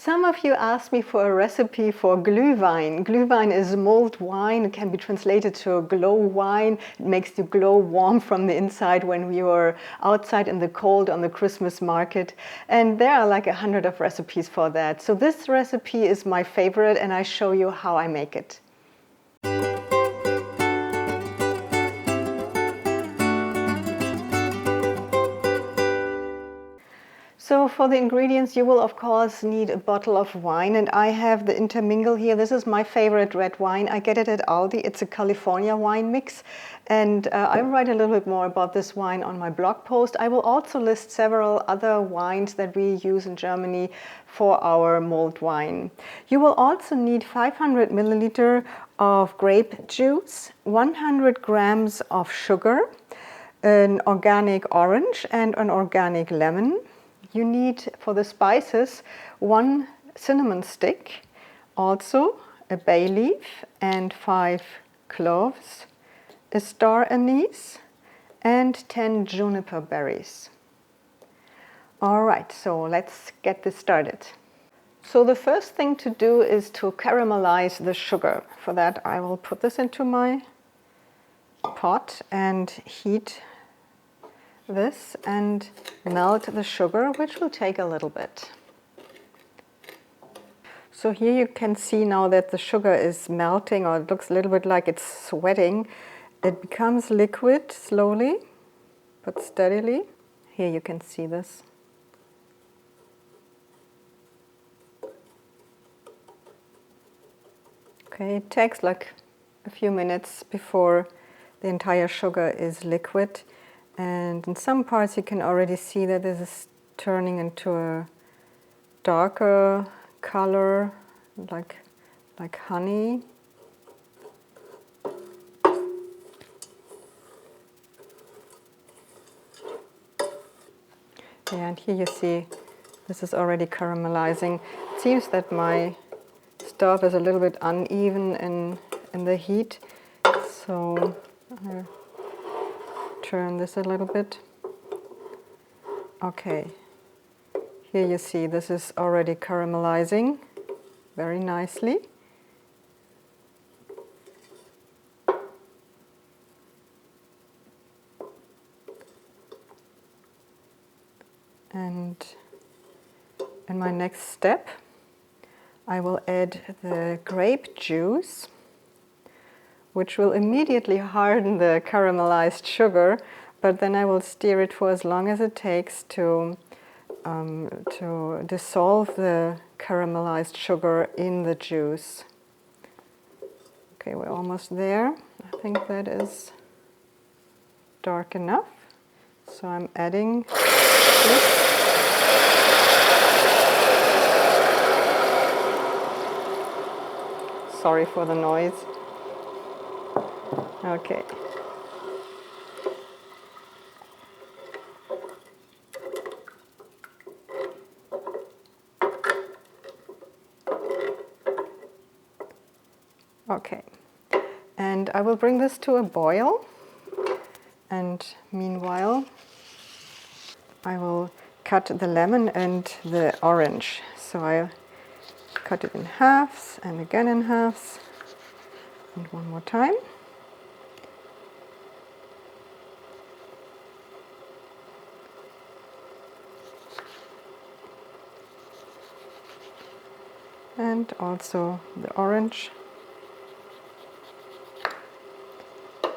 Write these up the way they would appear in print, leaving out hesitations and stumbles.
Some of you asked me for a recipe for Glühwein. Glühwein is mulled wine. It can be translated to glow wine. It makes you glow warm from the inside when you are outside in the cold on the Christmas market. And there are like 100 of recipes for that. So this recipe is my favorite and I show you how I make it. So for the ingredients, you will of course need a bottle of wine, and I have the Intermingle here. This is my favorite red wine. I get it at Aldi. It's a California wine mix, and I will write a little bit more about this wine on my blog post. I will also list several other wines that we use in Germany for our mulled wine. You will also need 500 milliliter of grape juice, 100 grams of sugar, an organic orange and an organic lemon. You need, for the spices, 1 cinnamon stick, also a bay leaf and 5 cloves, a star anise and 10 juniper berries. All right, so let's get this started. So the first thing to do is to caramelize the sugar. For that I will put this into my pot and heat this and melt the sugar, which will take a little bit. So here you can see now that the sugar is melting, or it looks a little bit like it's sweating. It becomes liquid slowly but steadily. Here you can see this. Okay, it takes like a few minutes before the entire sugar is liquid. And in some parts you can already see that this is turning into a darker color, like honey. Yeah, and here you see this is already caramelizing. It seems that my stove is a little bit uneven in the heat, so turn this a little bit. Okay, here you see this is already caramelizing very nicely. And in my next step, I will add the grape juice, which will immediately harden the caramelized sugar, but then I will stir it for as long as it takes to dissolve the caramelized sugar in the juice. Okay, we're almost there. I think that is dark enough. So I'm adding this. Sorry for the noise. Okay. Okay. And I will bring this to a boil. And meanwhile, I will cut the lemon and the orange. So I cut it in halves and again in halves. And one more time. And also the orange.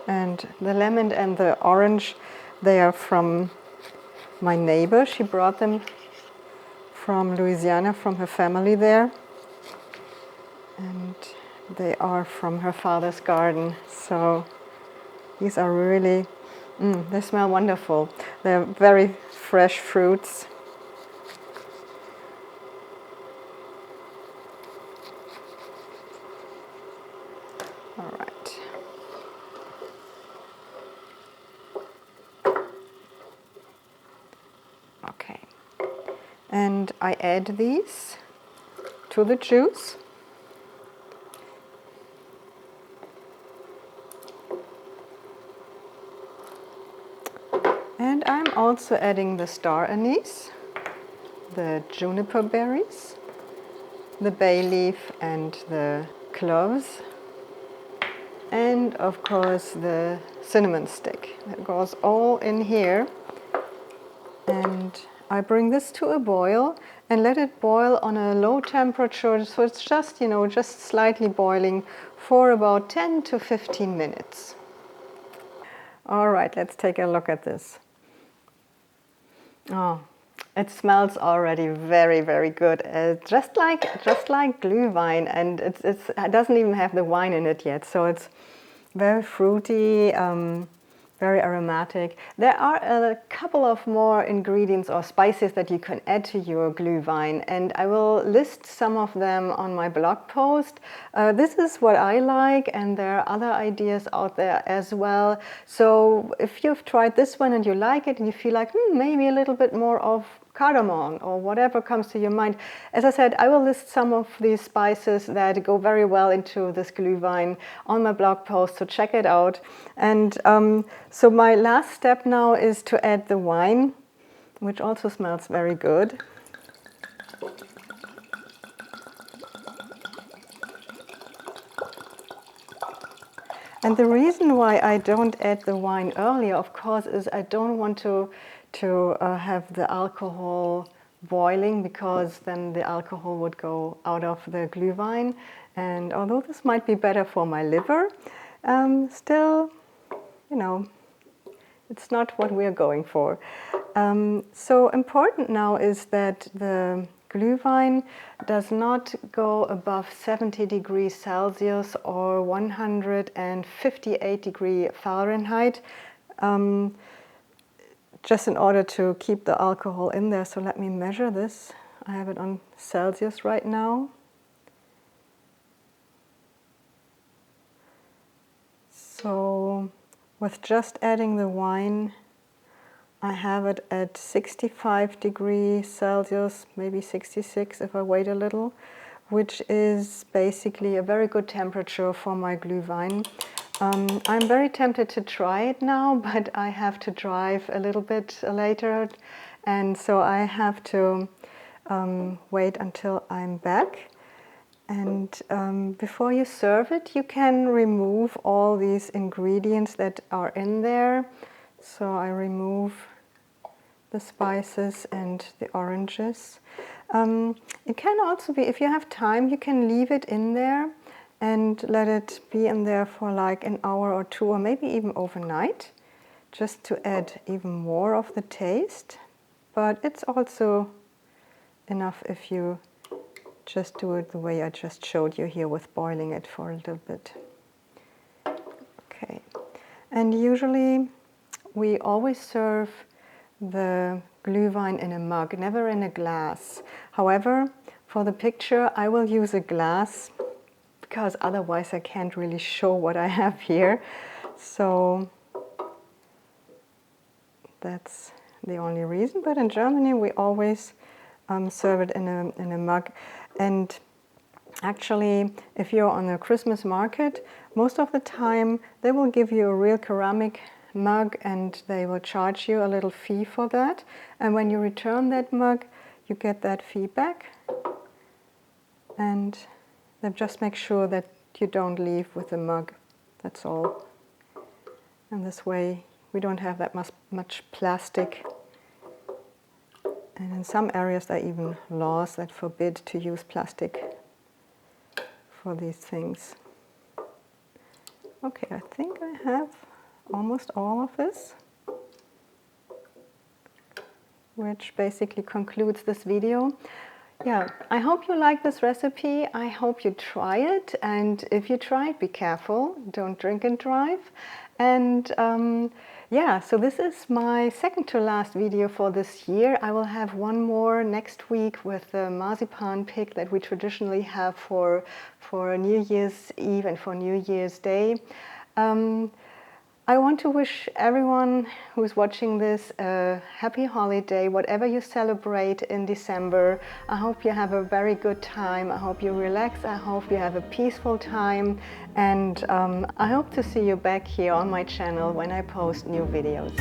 And the lemon and the orange, they are from my neighbor. She brought them from Louisiana, from her family there. And they are from her father's garden. So these are really, they smell wonderful. They're very fresh fruits. All right. Okay. And I add these to the juice. And I'm also adding the star anise, the juniper berries, the bay leaf and the cloves, and of course the cinnamon stick. That goes all in here. And I bring this to a boil and let it boil on a low temperature, so it's just, just slightly boiling for about 10 to 15 minutes. All right, let's take a look at this. Oh, it smells already very, very good. Just like Glühwein, and it doesn't even have the wine in it yet, so it's very fruity, very aromatic. There are a couple of more ingredients or spices that you can add to your Glühwein, and I will list some of them on my blog post. This is what I like, and there are other ideas out there as well. So if you've tried this one and you like it and you feel like maybe a little bit more of cardamom or whatever comes to your mind. As I said, I will list some of these spices that go very well into this Glühwein on my blog post, so check it out. And so my last step now is to add the wine, which also smells very good. And the reason why I don't add the wine earlier, of course, is I don't want to have the alcohol boiling, because then the alcohol would go out of the Glühwein. And although this might be better for my liver, still, it's not what we're going for. So important now is that the Glühwein does not go above 70 degrees Celsius or 158 degrees Fahrenheit. Just in order to keep the alcohol in there. So let me measure this. I have it on Celsius right now. So with just adding the wine, I have it at 65 degrees Celsius, maybe 66 if I wait a little, which is basically a very good temperature for my Glühwein. I'm very tempted to try it now, but I have to drive a little bit later, and so I have to wait until I'm back. And before you serve it, you can remove all these ingredients that are in there. So I remove the spices and the oranges. It can also be, if you have time, you can leave it in there and let it be in there for like an hour or two, or maybe even overnight, just to add even more of the taste. But it's also enough if you just do it the way I just showed you here, with boiling it for a little bit. Okay, and usually we always serve the Glühwein in a mug, never in a glass. However, for the picture I will use a glass, because otherwise I can't really show what I have here. So that's the only reason. But in Germany we always serve it in a mug. And actually, if you're on a Christmas market, most of the time they will give you a real ceramic mug, and they will charge you a little fee for that. And when you return that mug, you get that fee back. And then just make sure that you don't leave with the mug. That's all. And this way we don't have that much plastic. And in some areas there are even laws that forbid to use plastic for these things. Okay, I think I have almost all of this, which basically concludes this video. Yeah, I hope you like this recipe. I hope you try it, and if you try it, be careful, don't drink and drive. And yeah, so this is my second to last video for this year. I will have one more next week with the marzipan pig that we traditionally have for New Year's Eve and for New Year's Day. I want to wish everyone who's watching this a happy holiday, whatever you celebrate in December. I hope you have a very good time. I hope you relax. I hope you have a peaceful time. And I hope to see you back here on my channel when I post new videos.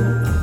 you.